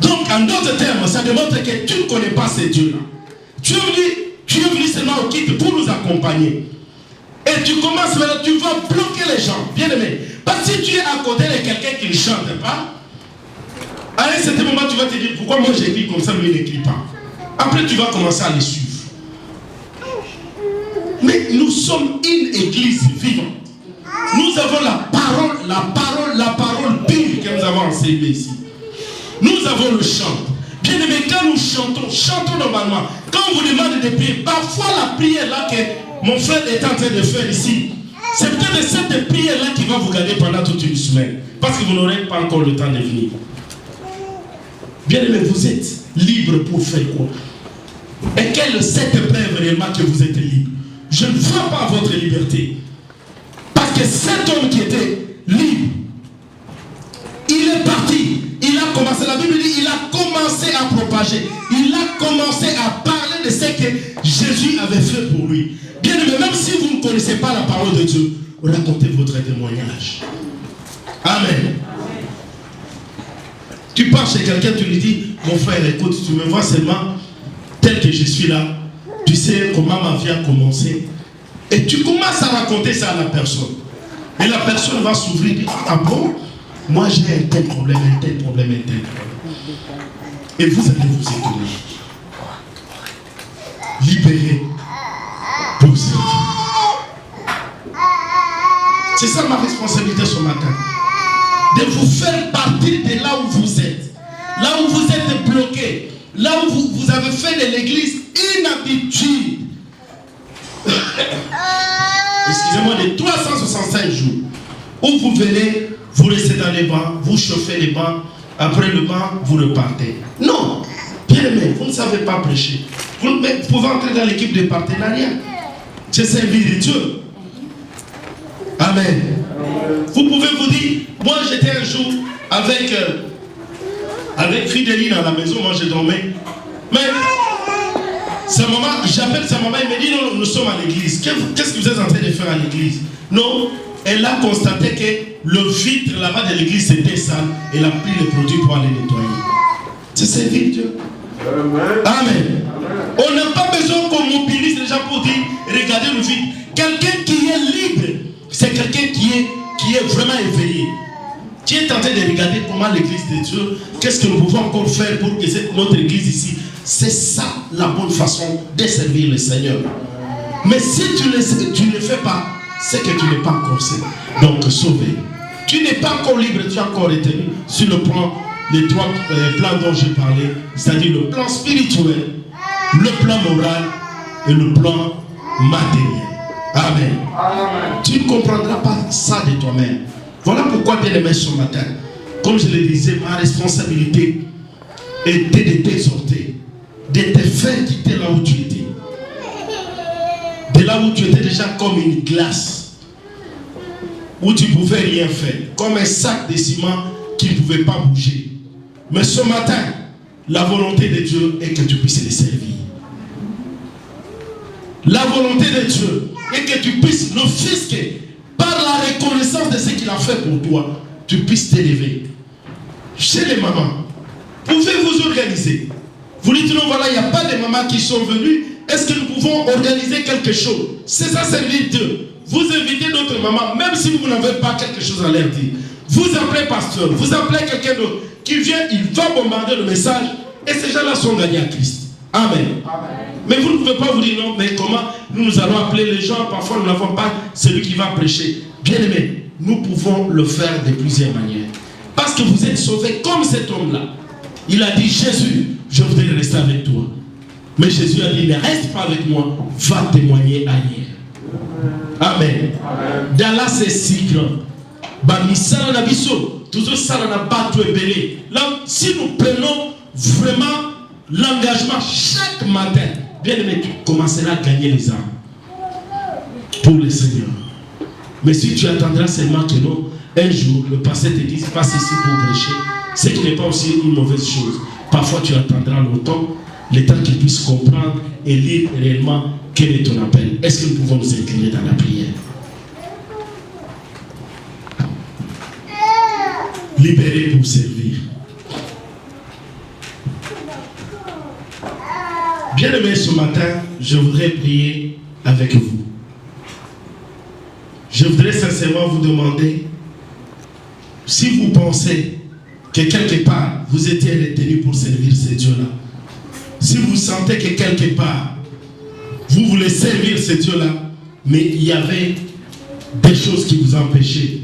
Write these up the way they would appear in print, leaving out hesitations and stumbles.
Donc, en d'autres termes, ça démontre que tu ne connais pas ces dieux-là. Tu es venu seulement au kit pour nous accompagner. Et tu commences maintenant, tu vas bloquer les gens. Bien aimé. Parce que si tu es à côté de quelqu'un qui ne chante pas, à un certain moment, tu vas te dire, pourquoi moi j'écris comme ça, lui il n'écrit pas. Après, tu vas commencer à les suivre. Mais nous sommes une église vivante. Nous avons la parole pure que nous avons enseignée ici. Nous avons le chant. Bien aimé, quand nous chantons normalement. Quand on vous demande de prier, parfois la prière là que mon frère est en train de faire ici, c'est peut-être cette prière là qui va vous garder pendant toute une semaine. Parce que vous n'aurez pas encore le temps de venir. Bien aimé, vous êtes libre pour faire quoi? Et quelle est cette preuve réellement que vous êtes libre? Je ne vois pas votre liberté. Parce que cet homme qui était libre, il est parti. Il a commencé, la Bible dit, il a commencé à propager. Il a commencé à parler de ce que Jésus avait fait pour lui. Bien aimé, même si vous ne connaissez pas la parole de Dieu, racontez votre témoignage. Amen. Tu pars chez quelqu'un, tu lui dis, mon frère, écoute, tu me vois seulement tel que je suis là. Tu sais comment ma vie a commencé. Et tu commences à raconter ça à la personne. Et la personne va s'ouvrir et dire, ah bon? Moi j'ai un tel problème, un tel problème, un tel problème. Et vous allez vous étonner. Libéré pour servir. C'est ça ma responsabilité ce matin. De vous faire partir de là où vous êtes. Là où vous êtes bloqué. Là où vous avez fait de l'église une habitude. Excusez-moi, de 365 jours. Où vous venez, vous restez dans les bancs, vous chauffez les bancs, après le banc, vous repartez. Non, bien aimé, vous ne savez pas prêcher. Vous pouvez entrer dans l'équipe de partenariat. C'est servir Dieu. Amen. Vous pouvez vous dire, moi j'étais un jour avec Fridéline à la maison, moi je dormais. Mais sa maman, j'appelle sa maman, elle me dit non, nous sommes à l'église. Qu'est-ce que vous êtes en train de faire à l'église? Non, elle a constaté que le vitre là-bas de l'église était sale. Elle a pris les produits pour aller nettoyer. C'est servir Dieu. Amen. On n'a pas besoin qu'on mobilise les gens pour dire regardez le vitre. Quelqu'un qui est libre, c'est quelqu'un qui est vraiment éveillé. Qui est en train de regarder comment l'église de Dieu, qu'est-ce que nous pouvons encore faire pour que notre église ici. C'est ça la bonne façon de servir le Seigneur. Mais si tu ne le fais pas, c'est que tu n'es pas encore sauvé. Tu n'es pas encore libre, tu es encore retenu sur le plan, les trois plans dont j'ai parlé, c'est-à-dire le plan spirituel, le plan moral et le plan matériel. Amen. Amen. Tu ne comprendras pas ça de toi-même. Voilà pourquoi, bien aimé, ce matin, comme je le disais, ma responsabilité était de t'exhorter, de te faire quitter là où tu étais. De là où tu étais déjà comme une glace, où tu ne pouvais rien faire, comme un sac de ciment qui ne pouvait pas bouger. Mais ce matin, la volonté de Dieu est que tu puisses le servir. La volonté de Dieu est que tu puisses l'offusquer par la reconnaissance de ce qu'il a fait pour toi, tu puisses t'élever. Chez les mamans, pouvez-vous organiser? Vous dites non, voilà, il n'y a pas de mamans qui sont venues. Est-ce que nous pouvons organiser quelque chose? C'est ça, servir Dieu. Vous invitez d'autres mamans, même si vous n'avez pas quelque chose à leur dire. Vous appelez pasteur, vous appelez quelqu'un d'autre qui vient, il va bombarder le message et ces gens-là sont gagnés à Christ. Amen. Amen. Mais vous ne pouvez pas vous dire non, mais comment nous allons appeler les gens? Parfois nous n'avons pas celui qui va prêcher. Bien aimé, nous pouvons le faire de plusieurs manières. Parce que vous êtes sauvés comme cet homme-là. Il a dit, Jésus, je voudrais rester avec toi. Mais Jésus a dit, ne reste pas avec moi, va témoigner ailleurs. Amen. Dans là, c'est si grand. Là, si nous prenons vraiment l'engagement chaque matin, bien aimé, tu commenceras à gagner les âmes pour le Seigneur. Mais si tu attendras seulement que non, un jour, le pasteur te dise, passe ici pour prêcher, ce qui n'est pas aussi une mauvaise chose. Parfois, tu attendras longtemps, le temps qu'il puisse comprendre et lire réellement quel est ton appel. Est-ce que nous pouvons nous incliner dans la prière? Libéré pour servir. Bien-aimés, ce matin, je voudrais prier avec vous. Je voudrais sincèrement vous demander si vous pensez que quelque part, vous étiez retenu pour servir ces dieux-là. Si vous sentez que quelque part, vous voulez servir ces dieux-là, mais il y avait des choses qui vous empêchaient.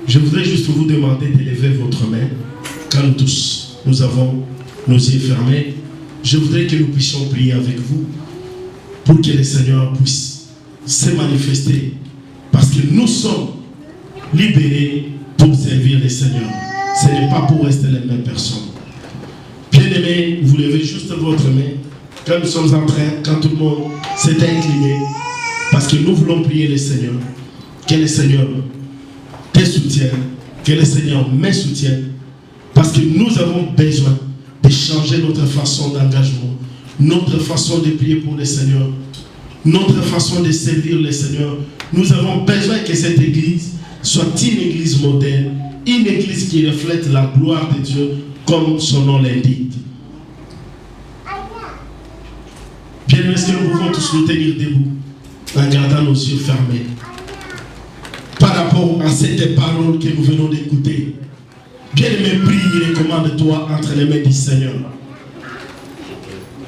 Je voudrais juste vous demander d'élever votre main, car nous tous, nous avons nos yeux fermés. Je voudrais que nous puissions prier avec vous pour que le Seigneur puisse se manifester, parce que nous sommes libérés pour servir le Seigneur. Ce n'est pas pour rester les mêmes personnes. Bien-aimés, vous levez juste votre main quand nous sommes en train, quand tout le monde s'est incliné, parce que nous voulons prier le Seigneur. Que le Seigneur te soutienne, que le Seigneur me soutienne, parce que nous avons besoin de changer notre façon d'engagement, notre façon de prier pour le Seigneur, notre façon de servir le Seigneur. Nous avons besoin que cette église soit une église moderne, une église qui reflète la gloire de Dieu comme son nom l'indique. Bien, est-ce que nous pouvons tous nous tenir debout en gardant nos yeux fermés par rapport à cette parole que nous venons d'écouter? Bien-aimé, prie et recommande-toi entre les mains du Seigneur.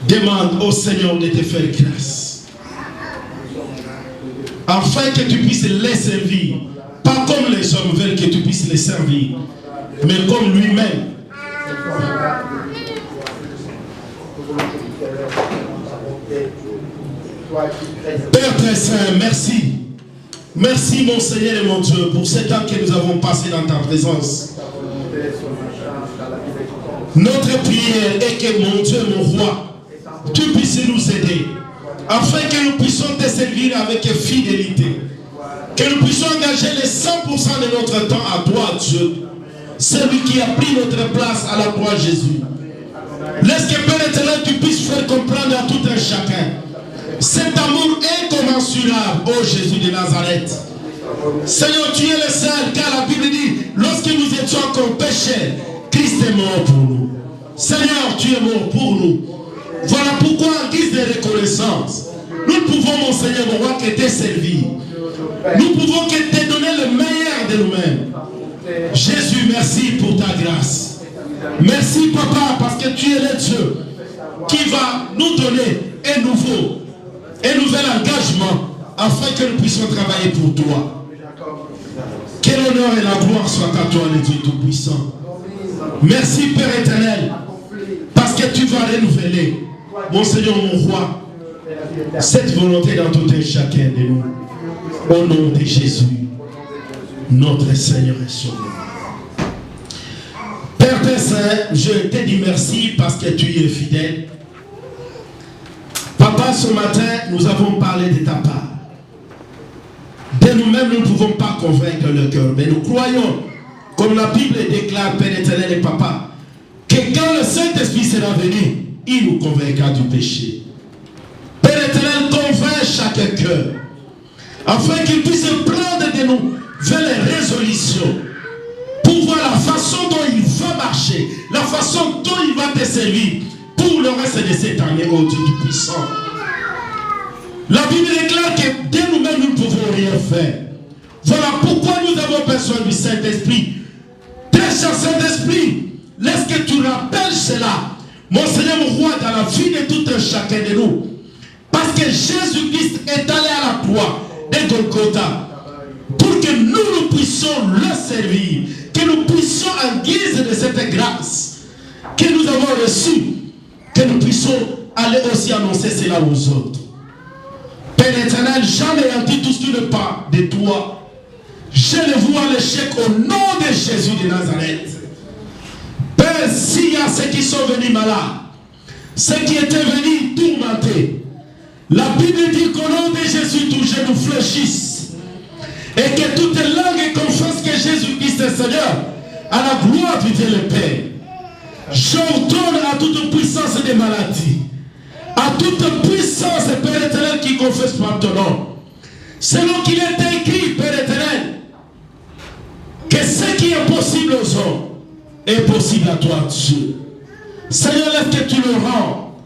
Demande au Seigneur de te faire grâce, afin que tu puisses les servir, pas comme les hommes veulent que tu puisses les servir, mais comme lui-même. Père très saint, merci. Merci mon Seigneur et mon Dieu pour cet temps que nous avons passé dans ta présence. Notre prière est que mon Dieu, mon roi, tu puisses nous aider, afin que nous puissions te servir avec fidélité, que nous puissions engager les 100% de notre temps à toi, Dieu, celui qui a pris notre place à la croix, Jésus. Laisse que Père éternel, tu puisses faire comprendre à tout un chacun cet amour incommensurable, ô Jésus de Nazareth. Seigneur, tu es le seul, car la Bible dit, lorsque nous étions encore pécheurs, Christ est mort pour nous. Seigneur, tu es mort pour nous. Voilà pourquoi, en guise de reconnaissance, nous pouvons, mon Seigneur, mon roi, que te servir. Nous pouvons que te donner le meilleur de nous-mêmes. Jésus, merci pour ta grâce. Merci, Papa, parce que tu es le Dieu qui va nous donner un nouvel engagement afin que nous puissions travailler pour toi. Que l'honneur et la gloire soient à toi, le Dieu Tout-Puissant. Merci, Père éternel, parce que tu vas renouveler, mon Seigneur, mon roi, cette volonté dans tout un chacun de nous. Au nom de Jésus, notre Seigneur et Sauveur. Père très saint, je te dis merci parce que tu es fidèle. Papa, ce matin, nous avons parlé de ta part. De nous-mêmes, nous ne pouvons pas convaincre le cœur, mais nous croyons, comme la Bible déclare, Père éternel et Papa, que quand le Saint-Esprit sera venu, il nous convaincra du péché. Père éternel, convainc chaque cœur, afin qu'il puisse prendre de nouvelles résolutions, pour voir la façon dont il va marcher, la façon dont il va te servir, pour le reste de cette année, ô Dieu Tout-Puissant. La Bible déclare que dès nous-mêmes, nous ne pouvons rien faire. Voilà pourquoi nous avons besoin du Saint-Esprit. Très cher Saint-Esprit, laisse que tu rappelles cela, mon Seigneur, mon roi, dans la vie de tout un chacun de nous. Parce que Jésus-Christ est allé à la croix de Golgotha pour que nous puissions le servir, que nous puissions, en guise de cette grâce que nous avons reçue, que nous puissions aller aussi annoncer cela aux autres. Père éternel, jamais en dit tout ce qui n'est pas de toi. Je le vois l'échec au nom de Jésus de Nazareth. Père, s'il y a ceux qui sont venus malades, ceux qui étaient venus tourmentés, la Bible dit qu'au nom de Jésus, tout genou fléchisse. Et que toute langue confesse que Jésus-Christ est Seigneur, à la gloire du Dieu le Père. J'ordonne à toute puissance des maladies, à toute puissance, Père éternel, qui confesse par ton nom, selon qu'il est écrit, Père éternel, que ce qui est possible aux hommes est possible à toi, Dieu. Seigneur, laisse que tu le rends.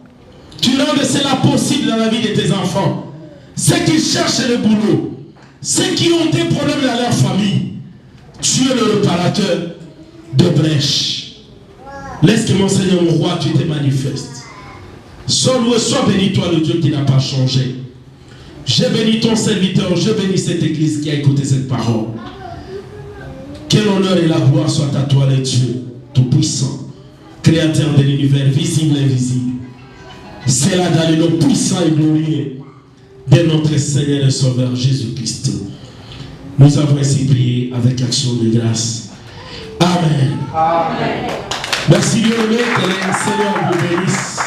Tu rendes cela possible dans la vie de tes enfants. Ceux qui cherchent le boulot, ceux qui ont des problèmes dans leur famille, tu es le réparateur de brèches. Laisse que mon Seigneur, mon roi, tu te manifestes. Sois loué, sois béni, toi, le Dieu qui n'a pas changé. Je bénis ton serviteur, je bénis cette église qui a écouté cette parole. Que l'honneur et la gloire soient à toi, le Dieu tout-puissant, créateur de l'univers visible et invisible. C'est là dans le nom puissant et glorieux de notre Seigneur et Sauveur Jésus-Christ. Nous avons ainsi prié avec action de grâce. Amen. Amen. Merci Dieu, que le Seigneur vous bénisse.